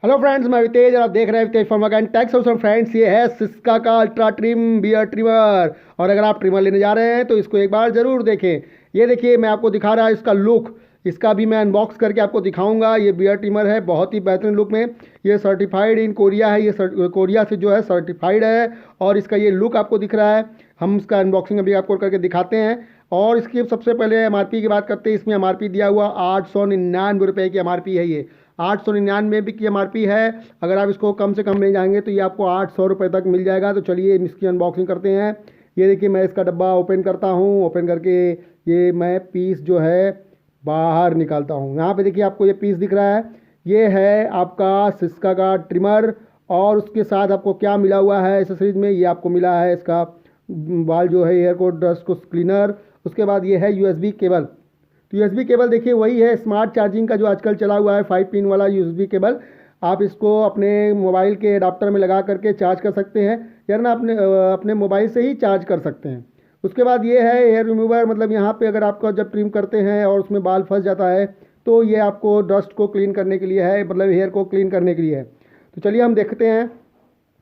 Hello friends, मैं अवितेज और आप देख रहे हैं अवितेज फंवर्क्स&टेक सॉल्यूशन। फ्रेंड्स, ये है सिस्का का अल्ट्रा ट्रिम बियर ट्रिमर। और अगर आप ट्रिमर लेने जा रहे हैं तो इसको एक बार ज़रूर देखें। ये देखिए, मैं आपको दिखा रहा है इसका लुक। इसका भी मैं अनबॉक्स करके आपको दिखाऊंगा। ये बियर ट्रिमर है, बहुत ही बेहतरीन लुक में। ये सर्टिफाइड इन कोरिया है, ये कोरिया से जो है सर्टिफाइड है। और इसका ये लुक आपको दिख रहा है। हम इसका अनबॉक्सिंग अभी आपको करके दिखाते हैं। और इसकी सबसे पहले MRP की बात करते हैं। इसमें MRP दिया हुआ 899 रुपये की MRP है। ये 899 भी की MRP है। अगर आप इसको कम से कम ले जाएंगे तो ये आपको 800 रुपये तक मिल जाएगा। तो चलिए इसकी अनबॉक्सिंग करते हैं। ये देखिए, मैं इसका डब्बा ओपन करता हूँ। ओपन करके ये मैं पीस जो है बाहर निकालता हूँ। यहाँ पे देखिए, आपको ये पीस दिख रहा है। ये है आपका सिस्का का ट्रिमर। और उसके साथ आपको क्या मिला हुआ है एसेसरीज में, ये आपको मिला है इसका बाल जो है एयर को डस्ट को क्लीनर। उसके बाद ये है USB केबल। तो USB केबल देखिए वही है स्मार्ट चार्जिंग का जो आजकल चला हुआ है, 5 पिन वाला USB केबल। आप इसको अपने मोबाइल के अडाप्टर में लगा करके चार्ज कर सकते हैं, या ना अपने मोबाइल से ही चार्ज कर सकते हैं। उसके बाद ये है हेयर रिमूवर। मतलब यहाँ पे अगर आपको जब ट्रिम करते हैं और उसमें बाल फंस जाता है तो ये आपको डस्ट को क्लीन करने के लिए है, मतलब हेयर को क्लीन करने के लिए है। तो चलिए हम देखते हैं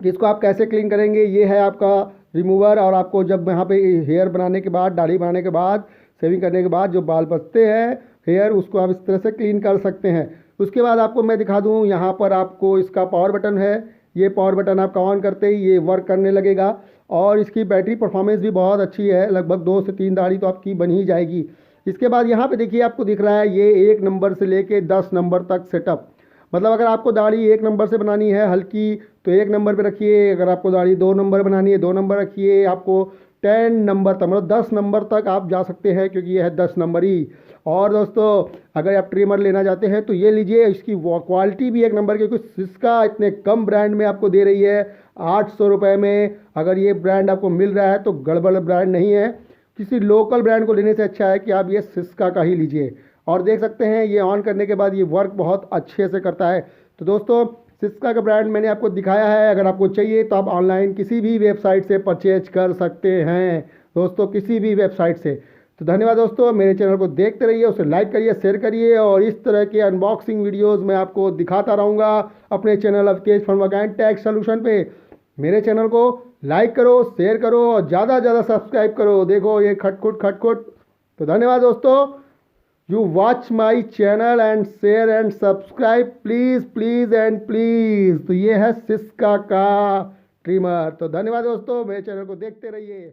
कि इसको आप कैसे क्लीन करेंगे। ये है आपका रिमूवर। और आपको जब यहाँ पे हेयर बनाने के बाद, दाढ़ी बनाने के बाद, शेविंग करने के बाद जो बाल बचते हैं हेयर, उसको आप इस तरह से क्लीन कर सकते हैं। उसके बाद आपको मैं दिखा दूँ, यहाँ पर आपको इसका पावर बटन है। ये पावर बटन आपका ऑन करते ही ये वर्क करने लगेगा। और इसकी बैटरी परफॉर्मेंस भी बहुत अच्छी है, लगभग 2 से 3 दाढ़ी तो आपकी बन ही जाएगी। इसके बाद यहाँ पे देखिए, आपको दिख रहा है ये 1 नंबर से लेके 10 नंबर तक सेटअप। मतलब अगर आपको दाढ़ी 1 नंबर से बनानी है हल्की तो 1 नंबर पे रखिए। अगर आपको दाढ़ी 2 नंबर बनानी है 2 नंबर रखिए। आपको 10 नंबर तक, मतलब 10 नंबर तक आप जा सकते हैं, क्योंकि ये है 10 नंबर ही। और दोस्तों, अगर आप ट्रिमर लेना चाहते हैं तो ये लीजिए। इसकी क्वालिटी भी 1 नंबर की, क्योंकि सिस्का इतने कम ब्रांड में आपको दे रही है 800 रुपये में। अगर ये ब्रांड आपको मिल रहा है तो गड़बड़ ब्रांड नहीं है। किसी लोकल ब्रांड को लेने से अच्छा है कि आप ये सिस्का का ही लीजिए। और देख सकते हैं ये ऑन करने के बाद ये वर्क बहुत अच्छे से करता है। तो दोस्तों, सिस्का का ब्रांड मैंने आपको दिखाया है। अगर आपको चाहिए तो आप ऑनलाइन किसी भी वेबसाइट से परचेज कर सकते हैं दोस्तों, किसी भी वेबसाइट से। तो धन्यवाद दोस्तों, मेरे चैनल को देखते रहिए, उसे लाइक करिए, शेयर करिए। और इस तरह के अनबॉक्सिंग वीडियोज़ मैं आपको दिखाता रहूँगा अपने चैनल अवितेज फंवर्क्स&टेक सॉल्यूशन पे। मेरे चैनल को लाइक करो, शेयर करो और ज़्यादा से ज़्यादा सब्सक्राइब करो। देखो ये खटखुट खटखुट। तो धन्यवाद दोस्तों। You watch my channel and share and subscribe please please and please। तो ये है सिस्का का ट्रिमर। तो धन्यवाद दोस्तों, मेरे चैनल को देखते रहिए।